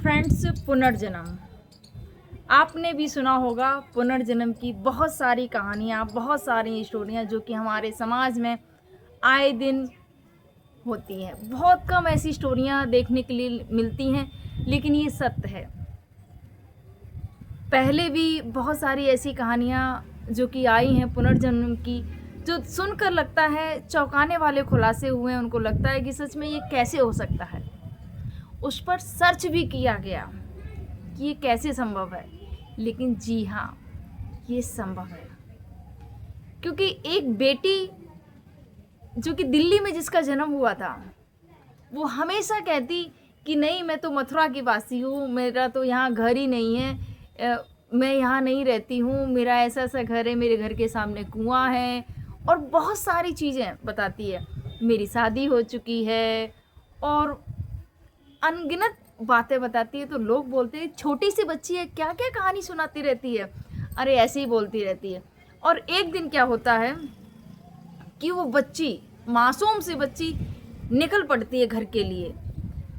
Friends, पुनर्जन्म आपने भी सुना होगा। पुनर्जन्म की बहुत सारी कहानियाँ, बहुत सारी स्टोरियाँ जो कि हमारे समाज में आए दिन होती हैं। बहुत कम ऐसी स्टोरियाँ देखने के लिए मिलती हैं, लेकिन ये सत्य है। पहले भी बहुत सारी ऐसी कहानियाँ जो कि आई हैं पुनर्जन्म की, जो सुनकर लगता है चौंकाने वाले खुलासे हुए हैं। उनको लगता है कि सच में ये कैसे हो सकता है। उस पर सर्च भी किया गया कि ये कैसे संभव है, लेकिन जी हाँ, ये संभव है। क्योंकि एक बेटी जो कि दिल्ली में जिसका जन्म हुआ था, वो हमेशा कहती कि नहीं, मैं तो मथुरा की वासी हूँ, मेरा तो यहाँ घर ही नहीं है, मैं यहाँ नहीं रहती हूँ, मेरा ऐसा ऐसा घर है, मेरे घर के सामने कुआं है, और बहुत सारी चीज़ें बताती है। मेरी शादी हो चुकी है और अनगिनत बातें बताती है। तो लोग बोलते हैं छोटी सी बच्ची है, क्या क्या कहानी सुनाती रहती है। अरे ऐसे ही बोलती रहती है। और एक दिन क्या होता है कि वो बच्ची, मासूम सी बच्ची, निकल पड़ती है घर के लिए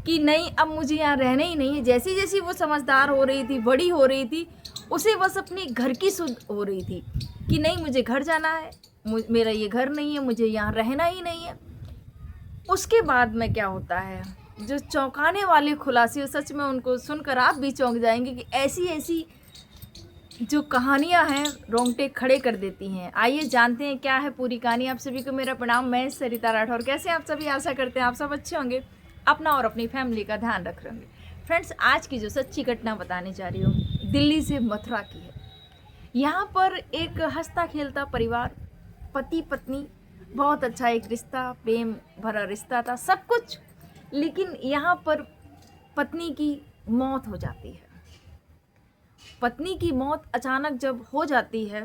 कि नहीं, अब मुझे यहाँ रहना ही नहीं है। जैसी जैसी वो समझदार हो रही थी, बड़ी हो रही थी, उसे बस अपने घर की सुध हो रही थी कि नहीं, मुझे घर जाना है, मेरा ये घर नहीं है, मुझे यहाँ रहना ही नहीं है। उसके बाद में क्या होता है, जो चौंकाने वाले खुलासे, सच में उनको सुनकर आप भी चौंक जाएंगे कि ऐसी ऐसी जो कहानियां हैं रोंगटे खड़े कर देती हैं। आइए जानते हैं क्या है पूरी कहानी। आप सभी को मेरा प्रणाम। मैं सरिता राठौर। कैसे आप सभी? आशा करते हैं आप सब अच्छे होंगे, अपना और अपनी फैमिली का ध्यान रख रहे होंगे। फ्रेंड्स, आज की जो सच्ची घटना बताने जा रही हूँ, दिल्ली से मथुरा की है। यहाँ पर एक हंसता खेलता परिवार, पति पत्नी, बहुत अच्छा एक रिश्ता, प्रेम भरा रिश्ता था, सब कुछ। लेकिन यहाँ पर पत्नी की मौत हो जाती है। पत्नी की मौत अचानक जब हो जाती है,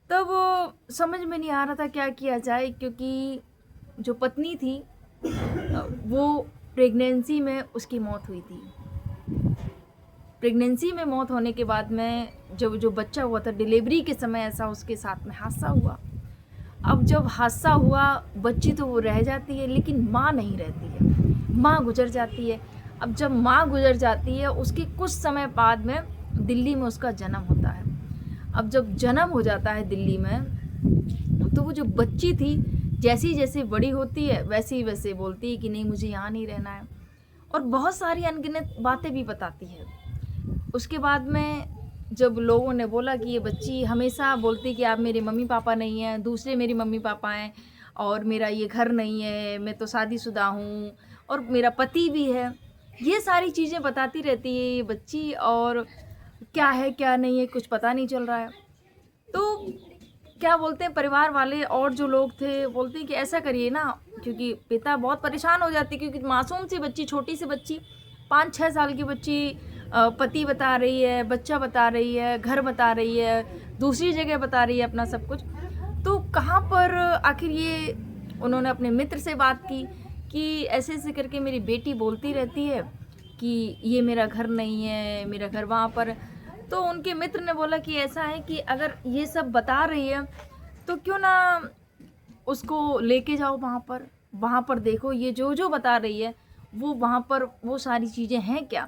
तब समझ में नहीं आ रहा था क्या किया जाए, क्योंकि जो पत्नी थी वो प्रेगनेंसी में उसकी मौत हुई थी। प्रेगनेंसी में मौत होने के बाद में जब जो बच्चा हुआ था, डिलीवरी के समय ऐसा उसके साथ में हादसा हुआ। अब जब हादसा हुआ, बच्ची तो वो रह जाती है, लेकिन माँ नहीं रहती है, माँ गुजर जाती है। अब जब माँ गुजर जाती है, उसके कुछ समय बाद में दिल्ली में उसका जन्म होता है। अब जब जन्म हो जाता है दिल्ली में, तो वो जो बच्ची थी, जैसी जैसी बड़ी होती है वैसे ही वैसे बोलती है कि नहीं, मुझे यहाँ नहीं रहना है, और बहुत सारी अनगिनत बातें भी बताती है। उसके बाद में जब लोगों ने बोला कि ये बच्ची हमेशा बोलती कि आप मेरे मम्मी पापा नहीं हैं, दूसरे मेरे मम्मी पापा हैं, और मेरा ये घर नहीं है, मैं तो शादीशुदा हूँ, और मेरा पति भी है, ये सारी चीज़ें बताती रहती है ये बच्ची। और क्या है क्या नहीं है कुछ पता नहीं चल रहा है। तो क्या बोलते हैं परिवार वाले और जो लोग थे, बोलते हैं कि ऐसा करिए ना, क्योंकि पिता बहुत परेशान हो जाती, क्योंकि मासूम सी बच्ची, छोटी सी बच्ची, 5-6 साल की बच्ची, पति बता रही है, बच्चा बता रही है, घर बता रही है, दूसरी जगह बता रही है अपना सब कुछ। तो कहाँ पर आखिर ये, उन्होंने अपने मित्र से बात की कि ऐसे ऐसे करके मेरी बेटी बोलती रहती है कि ये मेरा घर नहीं है, मेरा घर वहाँ पर। तो उनके मित्र ने बोला कि ऐसा है कि अगर ये सब बता रही है तो क्यों ना उसको लेके जाओ वहाँ पर देखो ये जो जो बता रही है वो वहाँ पर वो सारी चीज़ें हैं क्या।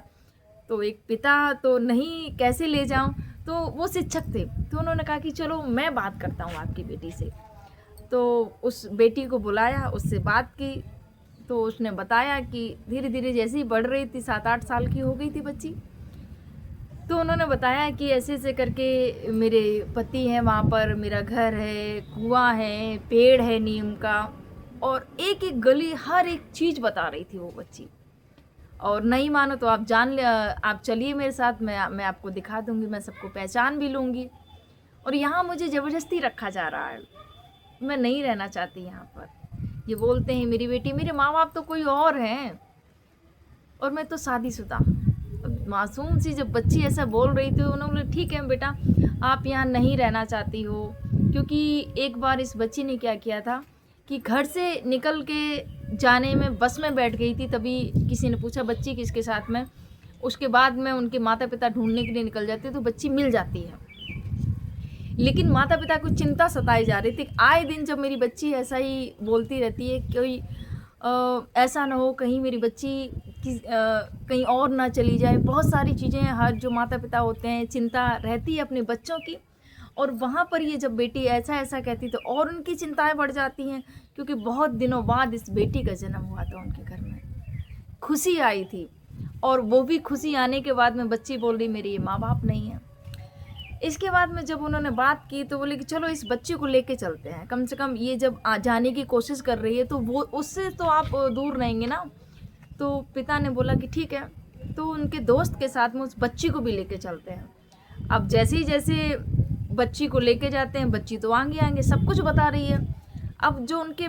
तो एक पिता तो नहीं, कैसे ले जाऊं, तो वो शिक्षक थे, तो उन्होंने कहा कि चलो मैं बात करता हूँ आपकी बेटी से। तो उस बेटी को बुलाया, उससे बात की, तो उसने बताया कि धीरे धीरे जैसे ही बढ़ रही थी, 7-8 साल की हो गई थी बच्ची, तो उन्होंने बताया कि ऐसे ऐसे करके मेरे पति हैं वहाँ पर, मेरा घर है, कुआं है, पेड़ है नीम का, और एक एक गली, हर एक चीज़ बता रही थी वो बच्ची। और नहीं मानो तो आप आप चलिए मेरे साथ, मैं आपको दिखा दूंगी, मैं सबको पहचान भी लूँगी। और यहाँ मुझे ज़बरदस्ती रखा जा रहा है, मैं नहीं रहना चाहती यहाँ पर। ये बोलते हैं मेरी बेटी, मेरे माँ बाप तो कोई और हैं, और मैं तो शादीशुदा। मासूम सी जब बच्ची ऐसा बोल रही थी, उन्होंने बोला ठीक है बेटा, आप यहाँ नहीं रहना चाहती हो। क्योंकि एक बार इस बच्ची ने क्या किया था कि घर से निकल के जाने में बस में बैठ गई थी, तभी किसी ने पूछा बच्ची किसके साथ में। उसके बाद में उनके माता पिता ढूंढने के लिए निकल जाते, तो बच्ची मिल जाती है। लेकिन माता पिता को चिंता सताई जा रही थी, आए दिन जब मेरी बच्ची ऐसा ही बोलती रहती है, कोई ऐसा ना हो कहीं मेरी बच्ची कहीं और ना चली जाए, बहुत सारी चीज़ें हर जो माता पिता होते हैं चिंता रहती है अपने बच्चों की। और वहाँ पर ये जब बेटी ऐसा कहती तो और उनकी चिंताएं बढ़ जाती हैं, क्योंकि बहुत दिनों बाद इस बेटी का जन्म हुआ था उनके घर में, खुशी आई थी। और वो भी खुशी आने के बाद में बच्ची बोल रही मेरे ये माँ बाप नहीं है। इसके बाद में जब उन्होंने बात की तो बोले कि चलो इस बच्ची को लेके चलते हैं, कम से कम ये जब जाने की कोशिश कर रही है तो वो उससे तो आप दूर रहेंगे ना। तो पिता ने बोला कि ठीक है, तो उनके दोस्त के साथ में उस बच्ची को भी लेके चलते हैं। अब जैसे बच्ची को लेके जाते हैं, बच्ची तो आगे आगे सब कुछ बता रही है। अब जो उनके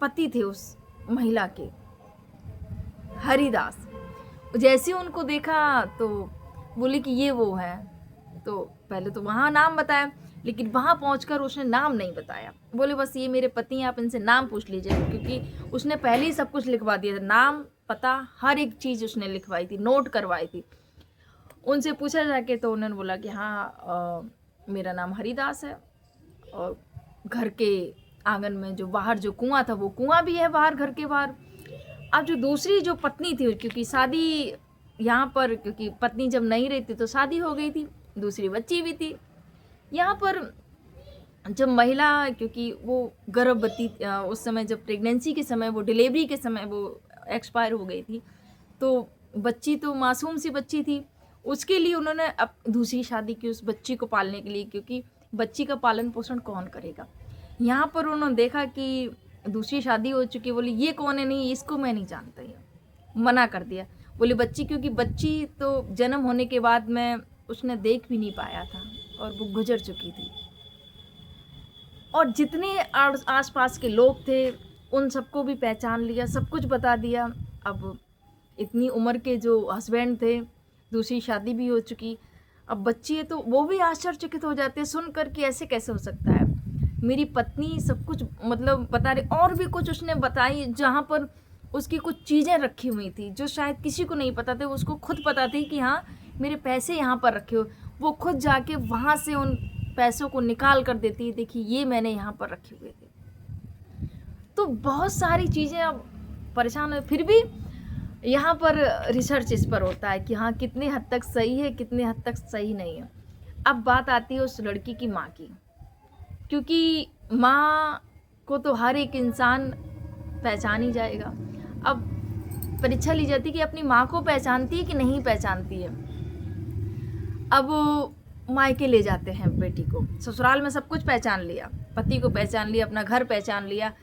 पति थे उस महिला के, हरिदास, जैसे उनको देखा तो बोले कि ये वो है। तो पहले तो वहाँ नाम बताया, लेकिन वहाँ पहुंचकर उसने नाम नहीं बताया। बोले बस ये मेरे पति हैं, आप इनसे नाम पूछ लीजिए, क्योंकि उसने पहले ही सब कुछ लिखवा दिया था, नाम पता हर एक चीज़ उसने लिखवाई थी, नोट करवाई थी। उनसे पूछा जाके तो उन्होंने बोला कि हाँ मेरा नाम हरिदास है, और घर के आंगन में जो बाहर जो कुआं था वो कुआं भी है बाहर, घर के बाहर। अब जो दूसरी जो पत्नी थी, क्योंकि शादी यहाँ पर, क्योंकि पत्नी जब नहीं रहती तो शादी हो गई थी, दूसरी बच्ची भी थी। यहाँ पर जब महिला, क्योंकि वो गर्भवती उस समय, जब प्रेगनेंसी के समय, वो डिलीवरी के समय वो एक्सपायर हो गई थी, तो बच्ची तो मासूम सी बच्ची थी। उसके लिए उन्होंने अब दूसरी शादी की उस बच्ची को पालने के लिए, क्योंकि बच्ची का पालन पोषण कौन करेगा। यहाँ पर उन्होंने देखा कि दूसरी शादी हो चुकी, बोली ये कौन है, नहीं इसको मैं नहीं जानता, ये मना कर दिया। बोली बच्ची, क्योंकि बच्ची तो जन्म होने के बाद में उसने देख भी नहीं पाया था और वो गुजर चुकी थी। और जितने आसपास के लोग थे उन सबको भी पहचान लिया, सब कुछ बता दिया। अब इतनी उम्र के जो हस्बैंड थे, दूसरी शादी भी हो चुकी, अब बच्ची है, तो वो भी आश्चर्यचकित हो जाते हैं सुन कर कि ऐसे कैसे हो सकता है। मेरी पत्नी सब कुछ मतलब बता रही, और भी कुछ उसने बताई जहाँ पर उसकी कुछ चीज़ें रखी हुई थी जो शायद किसी को नहीं पता थे, उसको खुद पता थी कि हाँ मेरे पैसे यहाँ पर रखे हो। वो खुद जाके वहाँ से उन पैसों को निकाल कर देती है, देखिए ये मैंने यहाँ पर रखे हुए थे। तो बहुत सारी चीज़ें अब परेशान है, फिर भी यहाँ पर रिसर्च इस पर होता है कि हाँ कितने हद तक सही है, कितने हद तक सही नहीं है। अब बात आती है उस लड़की की माँ की, क्योंकि माँ को तो हर एक इंसान पहचान ही जाएगा। अब परीक्षा ली जाती कि अपनी माँ को पहचानती है कि नहीं पहचानती है। अब मायके ले जाते हैं बेटी को, ससुराल में सब कुछ पहचान लिया, पति को पहचान लिया, अपना घर पहचान लिया।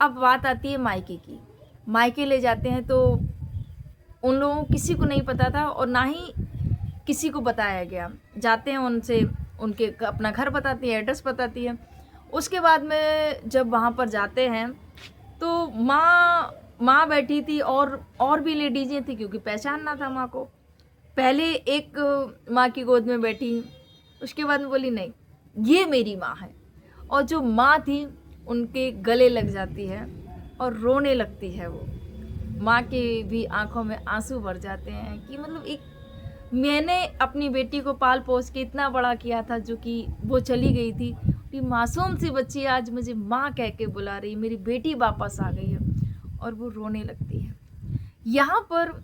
अब बात आती है मायके की। मायके ले जाते हैं तो उन लोगों को किसी को नहीं पता था और ना ही किसी को बताया गया। जाते हैं उनसे, उनके अपना घर बताती है, एड्रेस बताती है। उसके बाद में जब वहाँ पर जाते हैं तो माँ बैठी थी और भी लेडीजें थी, क्योंकि पहचानना था माँ को। पहले एक माँ की गोद में बैठी, उसके बाद में बोली नहीं ये मेरी माँ है, और जो माँ थी उनके गले लग जाती है और रोने लगती है। वो माँ के भी आंखों में आंसू भर जाते हैं कि मतलब एक मैंने अपनी बेटी को पाल पोस के इतना बड़ा किया था, जो कि वो चली गई थी, ये मासूम सी बच्ची आज मुझे माँ कह के बुला रही, मेरी बेटी वापस आ गई है, और वो रोने लगती है। यहाँ पर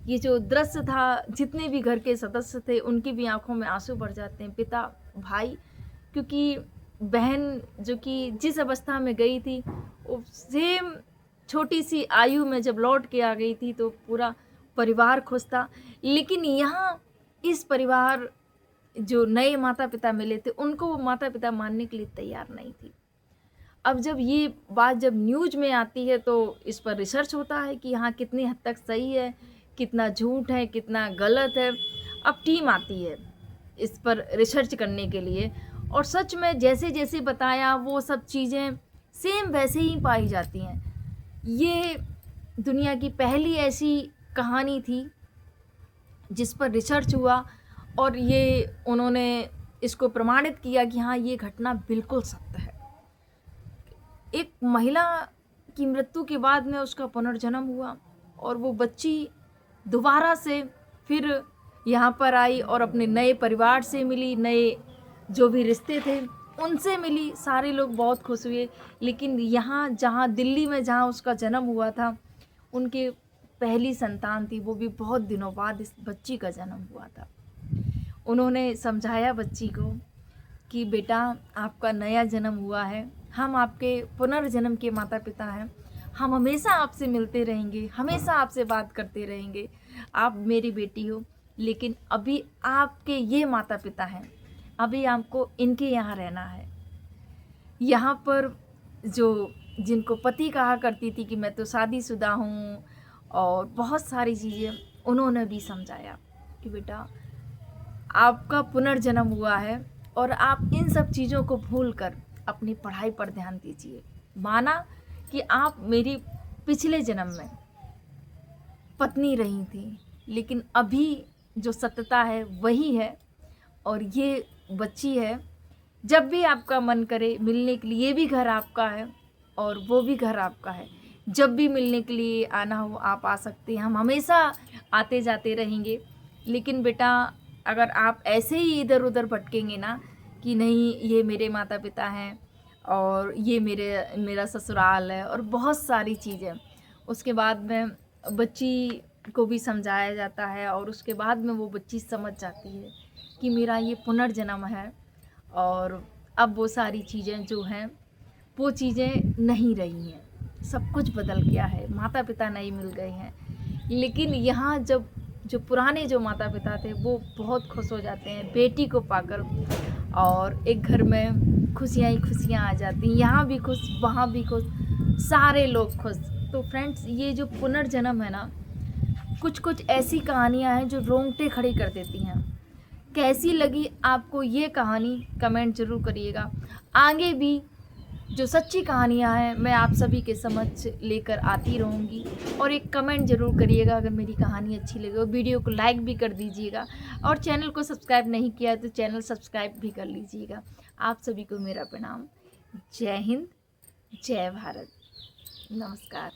ये जो दृश्य था, जितने भी घर के सदस्य थे उनकी भी आंखों में आंसू भर जाते हैं, पिता, भाई, क्योंकि बहन जो कि जिस अवस्था में गई थी वो सेम छोटी सी आयु में जब लौट के आ गई थी, तो पूरा परिवार खुश था। लेकिन यहाँ इस परिवार जो नए माता पिता मिले थे उनको वो माता पिता मानने के लिए तैयार नहीं थी। अब जब ये बात जब न्यूज़ में आती है तो इस पर रिसर्च होता है कि हाँ कितनी हद तक सही है, कितना झूठ है, कितना गलत है। अब टीम आती है इस पर रिसर्च करने के लिए, और सच में जैसे जैसे बताया वो सब चीज़ें सेम वैसे ही पाई जाती हैं। ये दुनिया की पहली ऐसी कहानी थी जिस पर रिसर्च हुआ और ये उन्होंने इसको प्रमाणित किया कि हाँ ये घटना बिल्कुल सत्य है। एक महिला की मृत्यु के बाद में उसका पुनर्जन्म हुआ और वो बच्ची दोबारा से फिर यहाँ पर आई और अपने नए परिवार से मिली, नए जो भी रिश्ते थे उनसे मिली, सारे लोग बहुत खुश हुए। लेकिन यहाँ जहाँ दिल्ली में जहाँ उसका जन्म हुआ था, उनके पहली संतान थी, वो भी बहुत दिनों बाद इस बच्ची का जन्म हुआ था। उन्होंने समझाया बच्ची को कि बेटा आपका नया जन्म हुआ है, हम आपके पुनर्जन्म के माता पिता हैं, हम हमेशा आपसे मिलते रहेंगे, हमेशा आपसे बात करते रहेंगे, आप मेरी बेटी हो, लेकिन अभी आपके ये माता पिता हैं, अभी आपको इनके यहाँ रहना है। यहाँ पर जो जिनको पति कहा करती थी कि मैं तो शादीशुदा हूँ और बहुत सारी चीज़ें, उन्होंने भी समझाया कि बेटा आपका पुनर्जन्म हुआ है और आप इन सब चीज़ों को भूलकर अपनी पढ़ाई पर ध्यान दीजिए। माना कि आप मेरी पिछले जन्म में पत्नी रही थी, लेकिन अभी जो सत्यता है वही है और ये बच्ची है। जब भी आपका मन करे मिलने के लिए, ये भी घर आपका है और वो भी घर आपका है। जब भी मिलने के लिए आना हो आप आ सकते हैं, हम हमेशा आते जाते रहेंगे। लेकिन बेटा अगर आप ऐसे ही इधर उधर भटकेंगे ना कि नहीं ये मेरे माता पिता हैं और ये मेरा ससुराल है और बहुत सारी चीज़ें, उसके बाद में बच्ची को भी समझाया जाता है और उसके बाद में वो बच्ची समझ जाती है कि मेरा ये पुनर्जन्म है और अब वो सारी चीज़ें जो हैं वो चीज़ें नहीं रही हैं, सब कुछ बदल गया है, माता पिता नहीं मिल गए हैं। लेकिन यहाँ जब जो पुराने जो माता पिता थे वो बहुत खुश हो जाते हैं बेटी को पाकर और एक घर में खुशियाँ ही खुशियाँ आ जाती हैं, यहाँ भी खुश वहाँ भी खुश, सारे लोग खुश। तो फ्रेंड्स ये जो पुनर्जन्म है ना, कुछ कुछ ऐसी कहानियाँ हैं जो रोंगटे खड़े कर देती हैं। कैसी लगी आपको ये कहानी कमेंट ज़रूर करिएगा। आगे भी जो सच्ची कहानियाँ हैं मैं आप सभी के समक्ष लेकर आती रहूँगी और एक कमेंट ज़रूर करिएगा अगर मेरी कहानी अच्छी लगे और वीडियो को लाइक भी कर दीजिएगा और चैनल को सब्सक्राइब नहीं किया तो चैनल सब्सक्राइब भी कर लीजिएगा। आप सभी को मेरा प्रणाम। जय हिंद, जय भारत, नमस्कार।